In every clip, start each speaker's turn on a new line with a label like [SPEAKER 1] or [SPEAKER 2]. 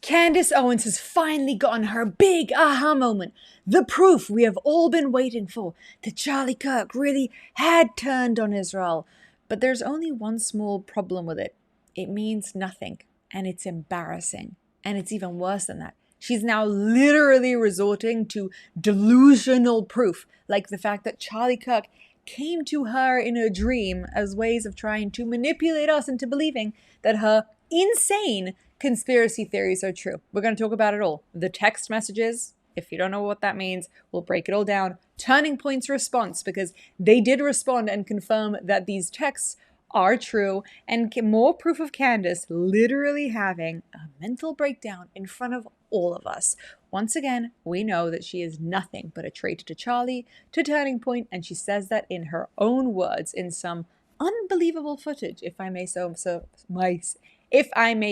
[SPEAKER 1] Candace Owens has finally gotten her big aha moment. The proof we have all been waiting for that Charlie Kirk really had turned on Israel. But there's only one small problem with it. It means nothing, and it's embarrassing. And it's even worse than that. She's now literally resorting to delusional proof, like the fact that Charlie Kirk came to her in a dream as ways of trying to manipulate us into believing that her insane conspiracy theories are true. We're going to talk about it all. The text messages, if you don't know what that means, we'll break it all down. Turning Point's response, because they did respond and confirm that these texts are true, and more proof of Candace literally having a mental breakdown in front of all of us. Once again, we know that she is nothing but a traitor to Charlie, to Turning Point, and she says that in her own words in some unbelievable footage, if I may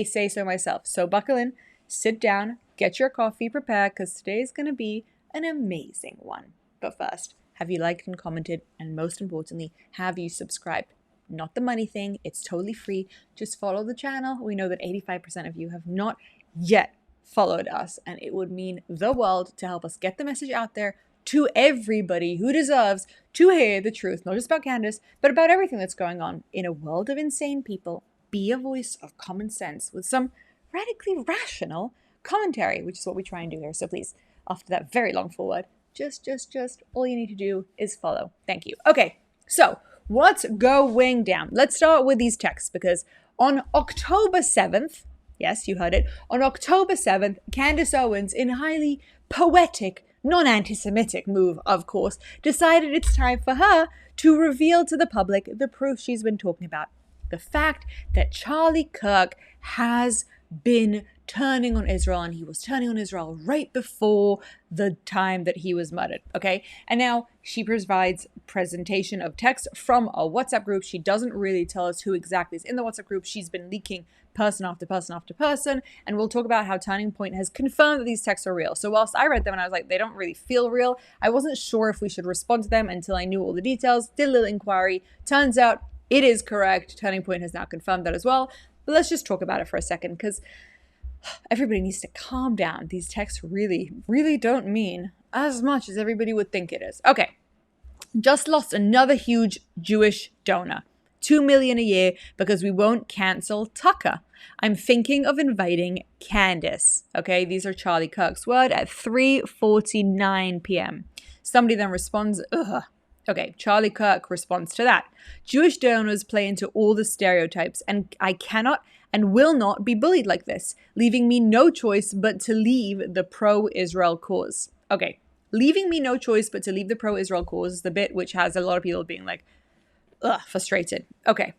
[SPEAKER 1] say so myself. So buckle in, sit down, get your coffee prepared, because today's going to be an amazing one. But first, have you liked and commented? And most importantly, have you subscribed? Not the money thing. It's totally free. Just follow the channel. We know that 85% of you have not yet followed us, and it would mean the world to help us get the message out there to everybody who deserves to hear the truth, not just about Candace, but about everything that's going on in a world of insane people. Be a voice of common sense with some radically rational commentary, which is what we try and do here. So please, after that very long forward, just all you need to do is follow. Thank you. Okay, so what's going down? Let's start with these texts, because on October 7th, yes, you heard it, on October 7th, Candace Owens, in highly poetic, non-anti-Semitic move, of course, decided it's time for her to reveal to the public the proof she's been talking about. The fact that Charlie Kirk has been turning on Israel, and he was turning on Israel right before the time that he was murdered, okay? And now she provides presentation of text from a WhatsApp group. She doesn't really tell us who exactly is in the WhatsApp group. She's been leaking person after person after person, and we'll talk about how Turning Point has confirmed that these texts are real. So whilst I read them and I was like, they don't really feel real, I wasn't sure if we should respond to them until I knew all the details. Did a little inquiry. Turns out it is correct. Turning Point has now confirmed that as well. But let's just talk about it for a second, because everybody needs to calm down. These texts really don't mean as much as everybody would think it is. Okay, just lost another huge Jewish donor. $2 million a year because we won't cancel Tucker. I'm thinking of inviting Candace. Okay, these are Charlie Kirk's word at 3:49 p.m. Somebody then responds, ugh. Okay, Charlie Kirk responds to that. Jewish donors play into all the stereotypes, and I cannot and will not be bullied like this, leaving me no choice but to leave the pro-Israel cause. Okay, leaving me no choice but to leave the pro-Israel cause is the bit which has a lot of people being like, ugh, frustrated. Okay.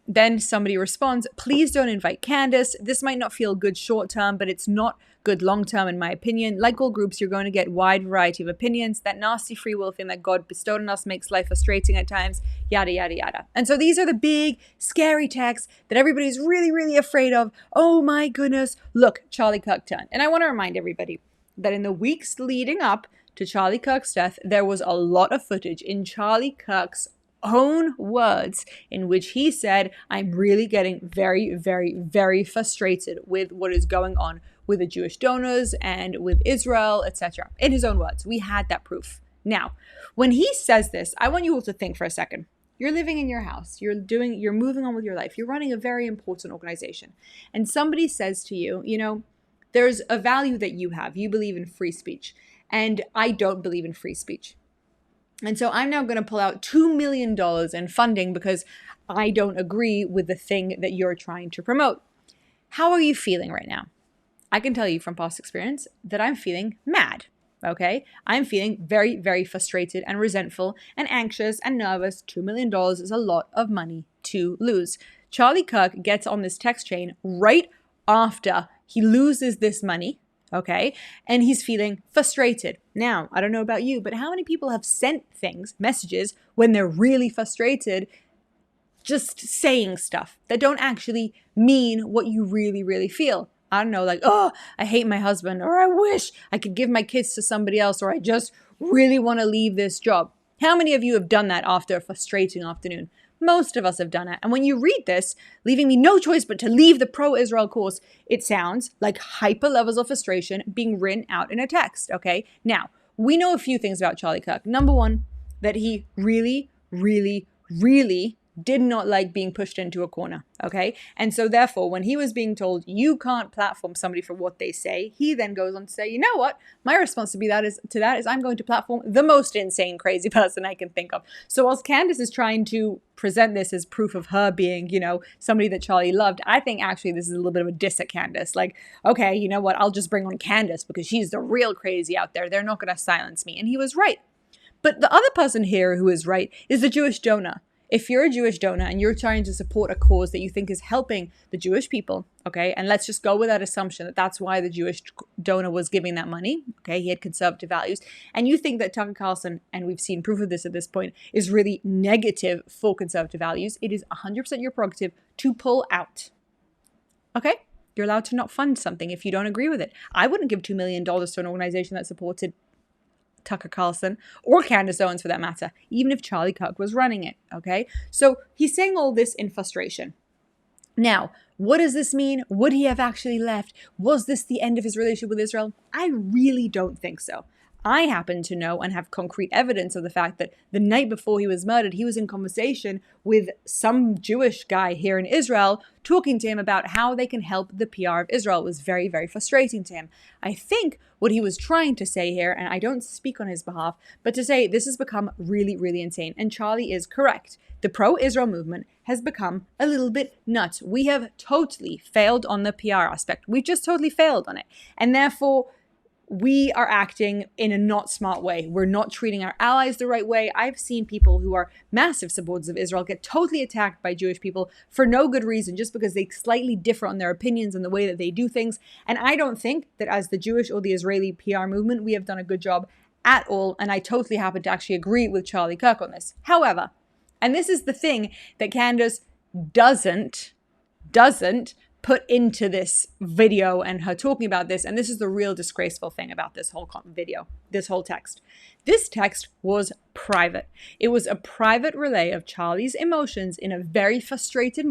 [SPEAKER 1] Then somebody responds, please don't invite Candace. This might not feel good short term, but it's not good long term in my opinion. Like all groups, you're going to get wide variety of opinions. That nasty free will thing that God bestowed on us makes life frustrating at times, yada, yada, yada. And so these are the big, scary texts that everybody's really afraid of. Oh my goodness, look, Charlie Kirk turned. And I want to remind everybody that in the weeks leading up to Charlie Kirk's death, there was a lot of footage in Charlie Kirk's own words in which he said, I'm really getting very frustrated with what is going on with the Jewish donors and with Israel, etc. In his own words, we had that proof. Now, when he says this, I want you all to think for a second. You're living in your house, you're moving on with your life, you're running a very important organization, and somebody says to you, you know, there's a value that you have. You believe in free speech, and I don't believe in free speech. And so I'm now going to pull out $2 million in funding because I don't agree with the thing that you're trying to promote. How are you feeling right now? I can tell you from past experience that I'm feeling mad, okay? I'm feeling very frustrated and resentful and anxious and nervous. $2 million is a lot of money to lose. Charlie Kirk gets on this text chain right after he loses this money. Okay, and he's feeling frustrated. Now, I don't know about you, but how many people have sent messages, when they're really frustrated, just saying stuff that don't actually mean what you really feel? I don't know, like, oh, I hate my husband, or I wish I could give my kids to somebody else, or I just really want to leave this job. How many of you have done that after a frustrating afternoon? Most of us have done it. And when you read this, leaving me no choice but to leave the pro-Israel course, it sounds like hyper levels of frustration being written out in a text, okay? Now, we know a few things about Charlie Kirk. Number one, that he really, really, really did not like being pushed into a corner, okay? And so therefore, when he was being told, you can't platform somebody for what they say, he then goes on to say, you know what? My response to that is I'm going to platform the most insane, crazy person I can think of. So whilst Candace is trying to present this as proof of her being, somebody that Charlie loved, I think actually this is a little bit of a diss at Candace. Like, okay, you know what? I'll just bring on Candace because she's the real crazy out there. They're not going to silence me. And he was right. But the other person here who is right is the Jewish donor. If you're a Jewish donor and you're trying to support a cause that you think is helping the Jewish people, okay, and let's just go with that assumption that that's why the Jewish donor was giving that money, okay, he had conservative values, and you think that Tucker Carlson, and we've seen proof of this at this point, is really negative for conservative values, it is 100% your prerogative to pull out, okay? You're allowed to not fund something if you don't agree with it. I wouldn't give $2 million to an organization that supported Tucker Carlson or Candace Owens for that matter, even if Charlie Kirk was running it, okay? So he's saying all this in frustration. Now, what does this mean? Would he have actually left? Was this the end of his relationship with Israel? I really don't think so. I happen to know and have concrete evidence of the fact that the night before he was murdered, he was in conversation with some Jewish guy here in Israel, talking to him about how they can help the PR of Israel. It was very, very frustrating to him. I think what he was trying to say here, and I don't speak on his behalf, but to say this has become really, really insane. And Charlie is correct. The pro-Israel movement has become a little bit nuts. We have totally failed on the PR aspect. We've just totally failed on it. And therefore, we are acting in a not smart way. We're not treating our allies the right way. I've seen people who are massive supporters of Israel get totally attacked by Jewish people for no good reason, just because they slightly differ on their opinions and the way that they do things. And I don't think that as the Jewish or the Israeli PR movement, we have done a good job at all. And I totally happen to actually agree with Charlie Kirk on this. However, and this is the thing that Candace doesn't put into this video and her talking about this, and this is the real disgraceful thing about this whole video, this whole text. This text was private. It was a private relay of Charlie's emotions in a very frustrated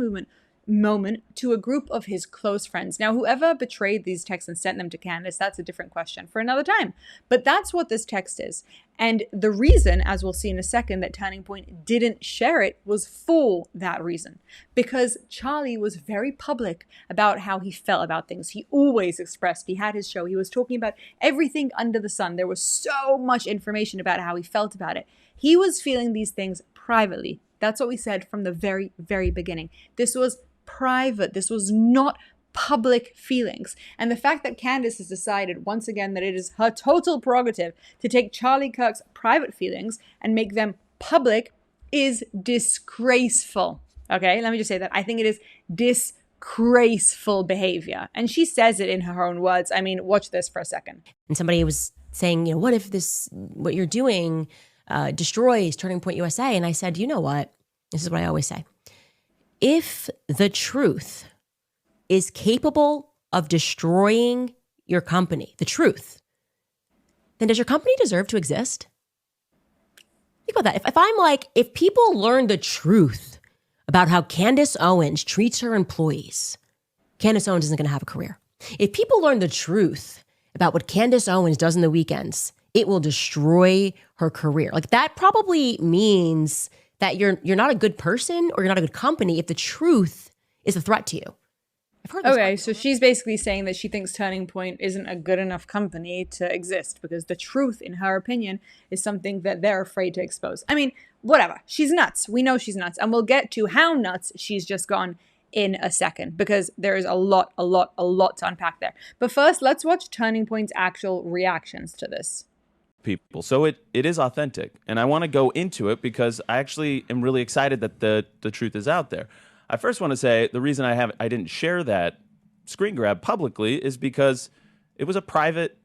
[SPEAKER 1] moment to a group of his close friends. Now, whoever betrayed these texts and sent them to Candace, that's a different question for another time. But that's what this text is. And the reason, as we'll see in a second, that Turning Point didn't share it was for that reason. Because Charlie was very public about how he felt about things. He always expressed, he had his show, he was talking about everything under the sun. There was so much information about how he felt about it. He was feeling these things privately. That's what we said from the very, very beginning. This was private. This was not public feelings. And the fact that Candace has decided once again that it is her total prerogative to take Charlie Kirk's private feelings and make them public is disgraceful. Okay, let me just say that. I think it is disgraceful behavior. And she says it in her own words. I mean, watch this for a second.
[SPEAKER 2] And somebody was saying, what if what you're doing destroys Turning Point USA? And I said, you know what? This is what I always say. If the truth is capable of destroying your company, the truth, then does your company deserve to exist? Think about that. If people learn the truth about how Candace Owens treats her employees, Candace Owens isn't going to have a career. If people learn the truth about what Candace Owens does in the weekends, it will destroy her career. Like, that probably means that you're not a good person or you're not a good company if the truth is a threat to you. I've heard this.
[SPEAKER 1] Okay, so she's basically saying that she thinks Turning Point isn't a good enough company to exist because the truth, in her opinion, is something that they're afraid to expose. I mean, whatever. She's nuts. We know she's nuts. And we'll get to how nuts she's just gone in a second because there is a lot to unpack there. But first, let's watch Turning Point's actual reactions to this.
[SPEAKER 3] People. So it is authentic. And I want to go into it because I actually am really excited that the truth is out there. I first want to say the reason I didn't share that screen grab publicly is because it was a private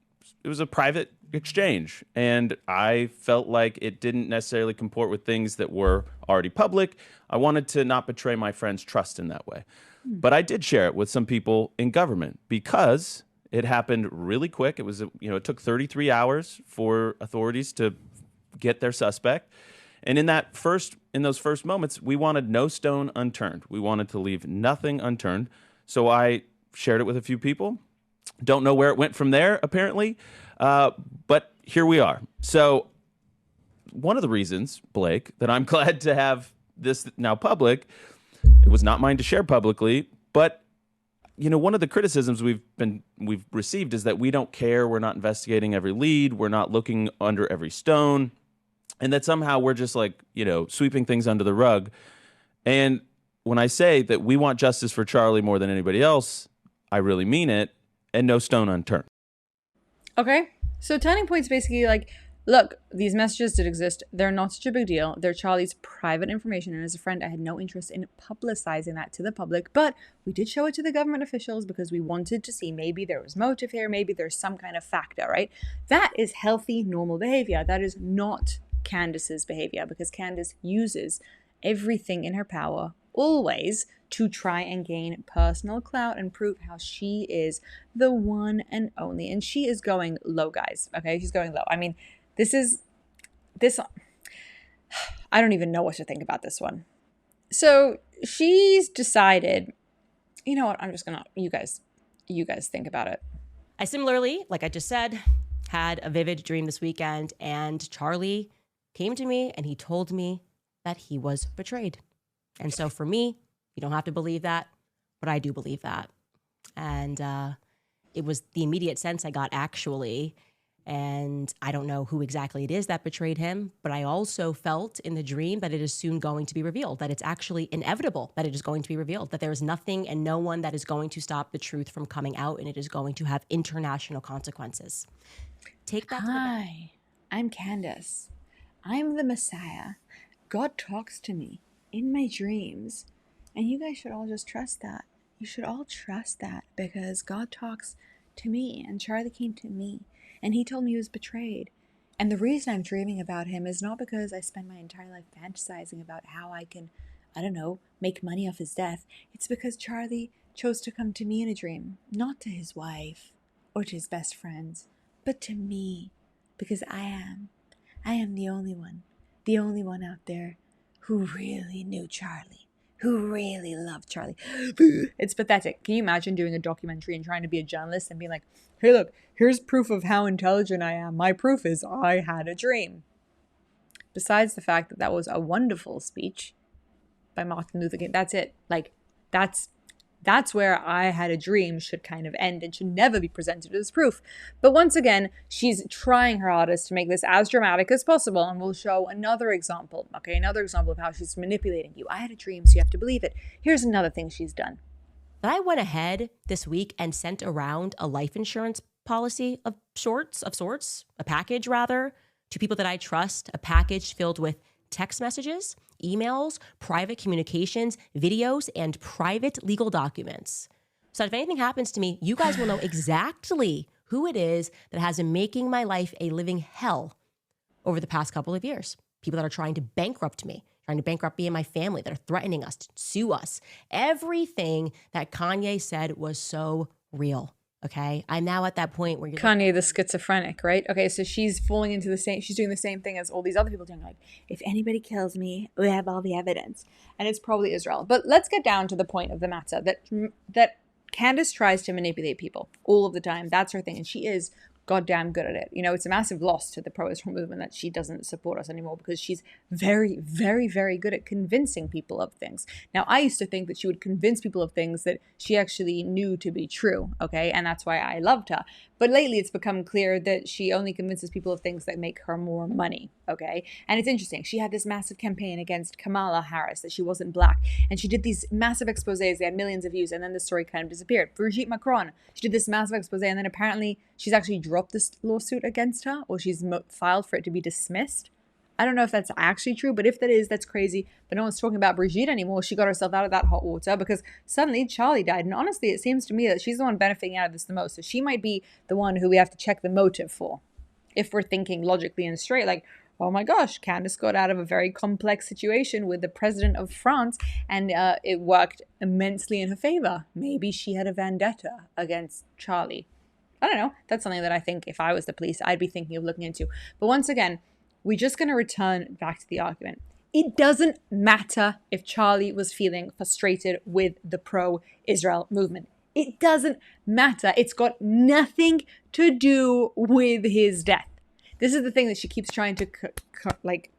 [SPEAKER 3] exchange, and I felt like it didn't necessarily comport with things that were already public. I wanted to not betray my friends' trust in that way. But I did share it with some people in government because it happened really quick. It was, it took 33 hours for authorities to get their suspect. And in those first moments, we wanted no stone unturned. We wanted to leave nothing unturned. So I shared it with a few people. Don't know where it went from there, apparently. But here we are. So one of the reasons, Blake, that I'm glad to have this now public, it was not mine to share publicly, but one of the criticisms we've received is that we don't care, we're not investigating every lead, we're not looking under every stone, and that somehow we're just like, sweeping things under the rug. And when I say that we want justice for Charlie more than anybody else, I really mean it, and no stone unturned.
[SPEAKER 1] Okay, so Turning Point's basically like, look, these messages did exist. They're not such a big deal. They're Charlie's private information. And as a friend, I had no interest in publicizing that to the public. But we did show it to the government officials because we wanted to see maybe there was motive here. Maybe there's some kind of factor, right? That is healthy, normal behavior. That is not Candace's behavior, because Candace uses everything in her power always to try and gain personal clout and prove how she is the one and only. And she is going low, guys. Okay, she's going low. I mean, this I don't even know what to think about this one. So she's decided, you know what, I'm just gonna, you guys think about it.
[SPEAKER 2] I similarly, like I just said, had a vivid dream this weekend, and Charlie came to me and he told me that he was betrayed. And so for me, you don't have to believe that, but I do believe that. And it was the immediate sense I got, actually. And I don't know who exactly it is that betrayed him, but I also felt in the dream that it is soon going to be revealed, that it's actually inevitable that it is going to be revealed, that there is nothing and no one that is going to stop the truth from coming out, and it is going to have international consequences. Take that.
[SPEAKER 1] Hi, I'm Candace. I'm the Messiah. God talks to me in my dreams, and you guys should all just trust that. You should all trust that, because God talks to me, and Charlie came to me. And he told me he was betrayed. And the reason I'm dreaming about him is not because I spend my entire life fantasizing about how I can, I don't know, make money off his death. It's because Charlie chose to come to me in a dream, not to his wife or to his best friends, but to me. Because I am the only one out there who really knew Charlie, who really loved Charlie. It's pathetic. Can you imagine doing a documentary and trying to be a journalist and being like, hey, look, here's proof of how intelligent I am. My proof is I had a dream. Besides the fact that that was a wonderful speech by Martin Luther King. That's it. Like, that's where I had a dream should kind of end and should never be presented as proof. But once again, she's trying her hardest to make this as dramatic as possible, and we'll show another example. Okay, another example of how she's manipulating you. I had a dream, so you have to believe it. Here's another thing she's done.
[SPEAKER 2] I went ahead this week and sent around a life insurance policy of sorts, a package rather, to people that I trust, a package filled with text messages, emails, private communications, videos, and private legal documents. So if anything happens to me, you guys will know exactly who it is that has been making my life a living hell over the past couple of years. People that are trying to bankrupt me and my family, that are threatening us, to sue us. Everything that Kanye said was so real. Okay, I'm now at that point where you're
[SPEAKER 1] Kanye, the schizophrenic, right? Okay, so she's falling into she's doing the same thing as all these other people doing. Like, if anybody kills me, we have all the evidence, and it's probably Israel. But let's get down to the point of the matter that Candace tries to manipulate people all of the time. That's her thing, and she is goddamn good at it. You know, it's a massive loss to the pro-Israel movement that she doesn't support us anymore, because she's very, very, very good at convincing people of things. Now, I used to think that she would convince people of things that she actually knew to be true, okay? And that's why I loved her. But lately, it's become clear that she only convinces people of things that make her more money, okay? And it's interesting. She had this massive campaign against Kamala Harris, that she wasn't black. And she did these massive exposés. They had millions of views. And then the story kind of disappeared. Brigitte Macron, she did this massive exposé. And then apparently she's actually dropped this lawsuit against her, or she's filed for it to be dismissed. I don't know if that's actually true, but if that is, that's crazy. But no one's talking about Brigitte anymore. She got herself out of that hot water because suddenly Charlie died. And honestly, it seems to me that she's the one benefiting out of this the most. So she might be the one who we have to check the motive for, if we're thinking logically and straight. Like, oh my gosh, Candace got out of a very complex situation with the president of France, and it worked immensely in her favor. Maybe she had a vendetta against Charlie. I don't know. That's something that I think if I was the police, I'd be thinking of looking into. But once again, we're just going to return back to the argument. It doesn't matter if Charlie was feeling frustrated with the pro-Israel movement. It doesn't matter. It's got nothing to do with his death. This is the thing that she keeps trying to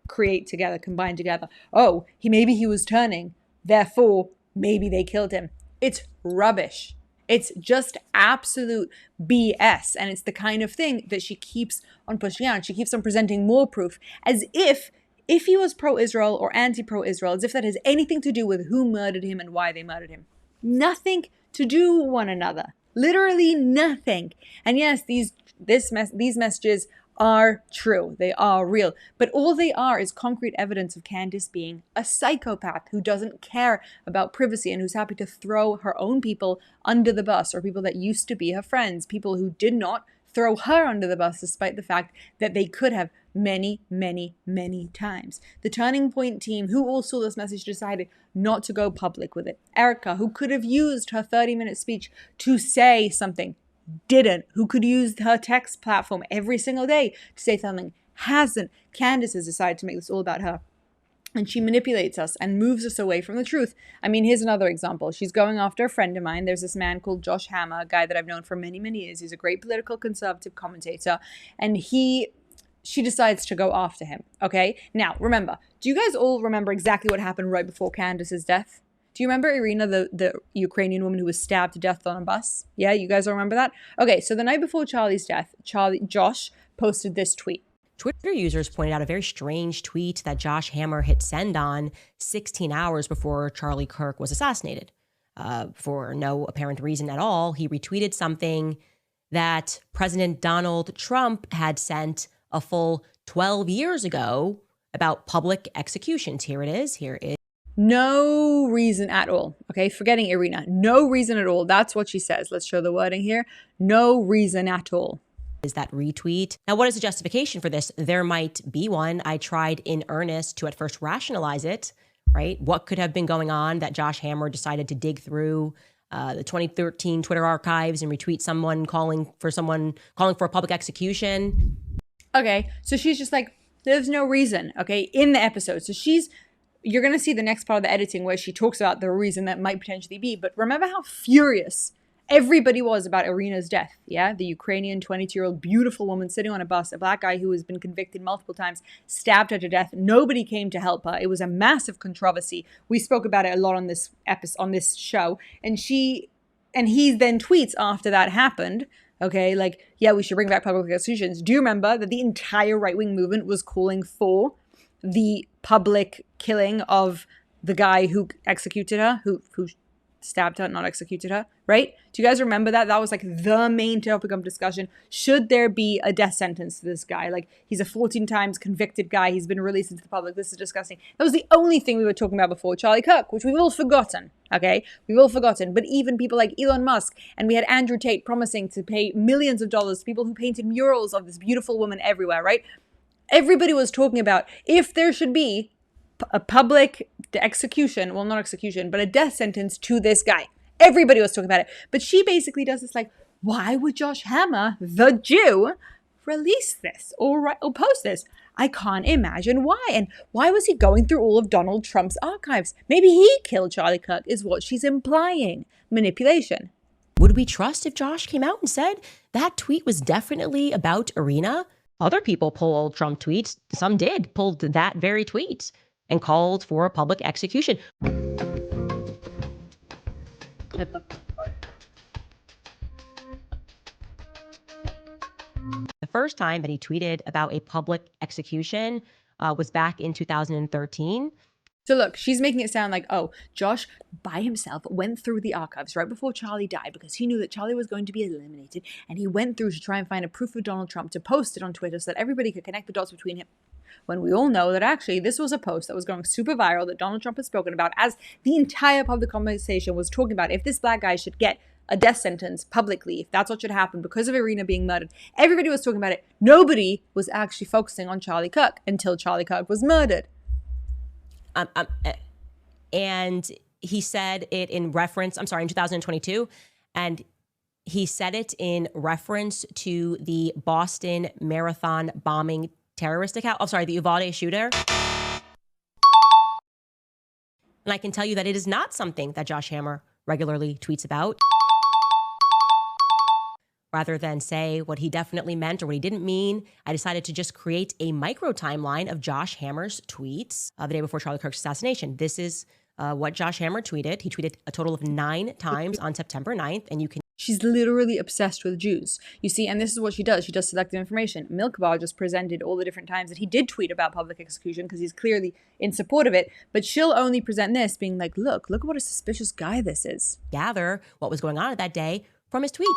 [SPEAKER 1] create together, combine together. Oh, maybe he was turning, therefore maybe they killed him. It's rubbish. It's just absolute BS. And it's the kind of thing that she keeps on pushing out. She keeps on presenting more proof as if he was pro-Israel or anti-pro-Israel, as if that has anything to do with who murdered him and why they murdered him. Nothing to do with one another. Literally nothing. And yes, these messages are true. They are real. But all they are is concrete evidence of Candace being a psychopath who doesn't care about privacy and who's happy to throw her own people under the bus, or people that used to be her friends, people who did not throw her under the bus despite the fact that they could have many, many, many times. The Turning Point team, who all saw this message, decided not to go public with it. Erica, who could have used her 30-minute speech to say something, didn't. Who could use her text platform every single day to say something, hasn't. Candace has decided to make this all about her. And she manipulates us and moves us away from the truth. I mean, here's another example. She's going after a friend of mine. There's this man called Josh Hammer, a guy that I've known for many, many years. He's a great political conservative commentator. And she decides to go after him. Okay? Now, remember, do you guys all remember exactly what happened right before Candace's death? Do you remember Irina, the Ukrainian woman who was stabbed to death on a bus? Yeah, you guys all remember that? Okay, so the night before Charlie's death, Josh posted this tweet.
[SPEAKER 2] Twitter users pointed out a very strange tweet that Josh Hammer hit send on 16 hours before Charlie Kirk was assassinated. For no apparent reason at all, he retweeted something that President Donald Trump had sent a full 12 years ago about public executions. Here it is. Here it is.
[SPEAKER 1] No reason at all. Okay, forgetting Irina. No reason at all. That's what she says. Let's show the wording here. No reason at all.
[SPEAKER 2] Is that retweet. Now, what is the justification for this? There might be one. I tried in earnest to at first rationalize it, right? What could have been going on that Josh Hammer decided to dig through the 2013 Twitter archives and retweet someone calling for a public execution?
[SPEAKER 1] Okay, so she's just like, there's no reason, okay, in the episode. So you're going to see the next part of the editing where she talks about the reason that might potentially be. But remember how furious everybody was about Irina's death, yeah? The Ukrainian 22-year-old beautiful woman sitting on a bus, a black guy who has been convicted multiple times, stabbed her to death. Nobody came to help her. It was a massive controversy. We spoke about it a lot on this show. And he then tweets after that happened, okay, like, yeah, we should bring back public executions. Do you remember that the entire right-wing movement was calling for the public killing of the guy who executed her, who stabbed her, not executed her, right? Do you guys remember that? That was like the main topic of discussion. Should there be a death sentence to this guy? Like, he's a 14 times convicted guy. He's been released into the public. This is disgusting. That was the only thing we were talking about before Charlie Kirk, which we've all forgotten, okay? We've all forgotten. But even people like Elon Musk, and we had Andrew Tate promising to pay millions of dollars to people who painted murals of this beautiful woman everywhere, right? Everybody was talking about if there should be a public execution, well, not execution, but a death sentence to this guy. Everybody was talking about it. But she basically does this like, why would Josh Hammer, the Jew, release this or post this? I can't imagine why. And why was he going through all of Donald Trump's archives? Maybe he killed Charlie Kirk is what she's implying. Manipulation.
[SPEAKER 2] Would we trust if Josh came out and said that tweet was definitely about Irina? Other people pulled Trump tweets. Some did pulled that very tweet and called for a public execution. The first time that he tweeted about a public execution was back in 2013.
[SPEAKER 1] So look, she's making it sound like, oh, Josh by himself went through the archives right before Charlie died because he knew that Charlie was going to be eliminated. And he went through to try and find a proof of Donald Trump to post it on Twitter so that everybody could connect the dots between him. When we all know that actually this was a post that was going super viral that Donald Trump had spoken about, as the entire public conversation was talking about if this black guy should get a death sentence publicly, if that's what should happen because of Irina being murdered. Everybody was talking about it. Nobody was actually focusing on Charlie Kirk until Charlie Kirk was murdered.
[SPEAKER 2] And he said it in reference, in 2022, and he said it in reference to the Boston Marathon bombing terrorist account. Oh, sorry, the Uvalde shooter. And I can tell you that it is not something that Josh Hammer regularly tweets about. Rather than say what he definitely meant or what he didn't mean, I decided to just create a micro timeline of Josh Hammer's tweets the day before Charlie Kirk's assassination. This is what Josh Hammer tweeted. He tweeted a total of 9 times on September 9th, and you can...
[SPEAKER 1] She's literally obsessed with Jews, you see, and this is what she does. She does selective information. Milk Bar just presented all the different times that he did tweet about public execution because he's clearly in support of it, but she'll only present this being like, look at what a suspicious guy this is.
[SPEAKER 2] Gather what was going on that day from his tweets.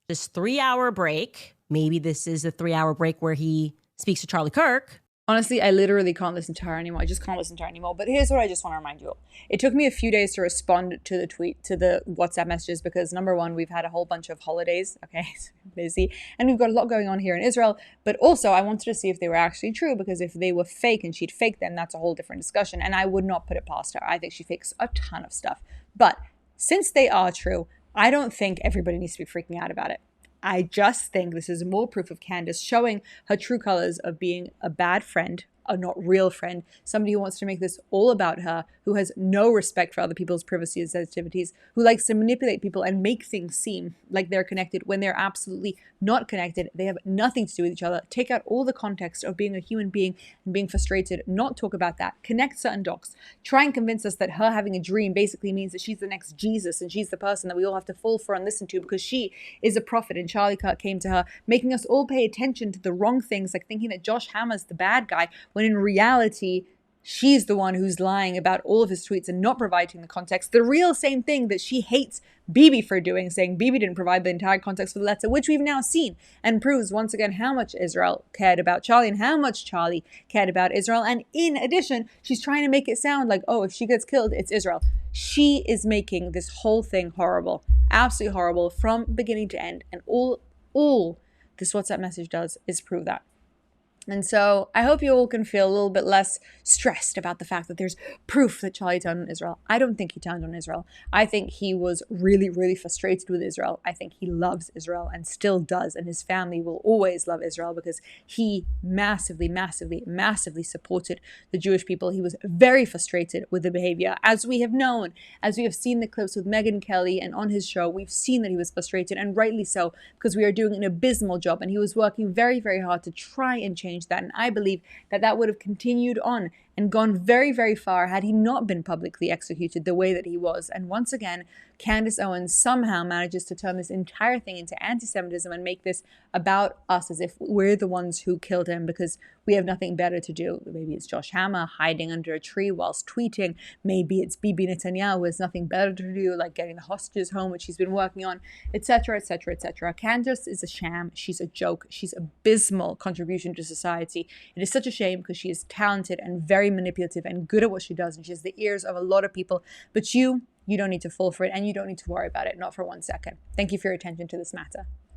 [SPEAKER 2] This 3-hour break, maybe this is a 3-hour break where he speaks to Charlie Kirk.
[SPEAKER 1] Honestly, I literally can't listen to her anymore. I just can't listen to her anymore. But here's what I just want to remind you all. It took me a few days to respond to the tweet, to the WhatsApp messages, because number one, we've had a whole bunch of holidays, okay, so busy, and we've got a lot going on here in Israel. But also, I wanted to see if they were actually true, because if they were fake and she'd faked them, that's a whole different discussion. And I would not put it past her. I think she fakes a ton of stuff. But since they are true, I don't think everybody needs to be freaking out about it. I just think this is more proof of Candace showing her true colors of being a bad friend, a not real friend, somebody who wants to make this all about her, who has no respect for other people's privacy and sensitivities, who likes to manipulate people and make things seem like they're connected when they're absolutely not connected. They have nothing to do with each other. Take out all the context of being a human being and being frustrated, not talk about that. Connect certain dots. Try and convince us that her having a dream basically means that she's the next Jesus and she's the person that we all have to fall for and listen to because she is a prophet and Charlie Kirk came to her, making us all pay attention to the wrong things, like thinking that Josh Hammer's the bad guy, when in reality, she's the one who's lying about all of his tweets and not providing the context. The real same thing that she hates Bibi for doing, saying Bibi didn't provide the entire context for the letter, which we've now seen, and proves once again how much Israel cared about Charlie and how much Charlie cared about Israel. And in addition, she's trying to make it sound like, oh, if she gets killed, it's Israel. She is making this whole thing horrible, absolutely horrible from beginning to end. And all this WhatsApp message does is prove that. And so I hope you all can feel a little bit less stressed about the fact that there's proof that Charlie turned on Israel. I don't think he turned on Israel. I think he was really, really frustrated with Israel. I think he loves Israel and still does. And his family will always love Israel because he massively, massively, massively supported the Jewish people. He was very frustrated with the behavior. As we have known, as we have seen the clips with Megyn Kelly and on his show, we've seen that he was frustrated, and rightly so, because we are doing an abysmal job. And he was working very, very hard to try and change that. And I believe that that would have continued on and gone very, very far had he not been publicly executed the way that he was. And once again, Candace Owens somehow manages to turn this entire thing into anti-Semitism and make this about us as if we're the ones who killed him because we have nothing better to do. Maybe it's Josh Hammer hiding under a tree whilst tweeting. Maybe it's Bibi Netanyahu who has nothing better to do, like getting the hostages home, which he's been working on, etc., etc., etc. Candace is a sham. She's a joke. She's abysmal contribution to society. It is such a shame because she is talented and very manipulative and good at what she does, and she has the ears of a lot of people. But you don't need to fall for it, and you don't need to worry about it, not for 1 second. Thank you for your attention to this matter.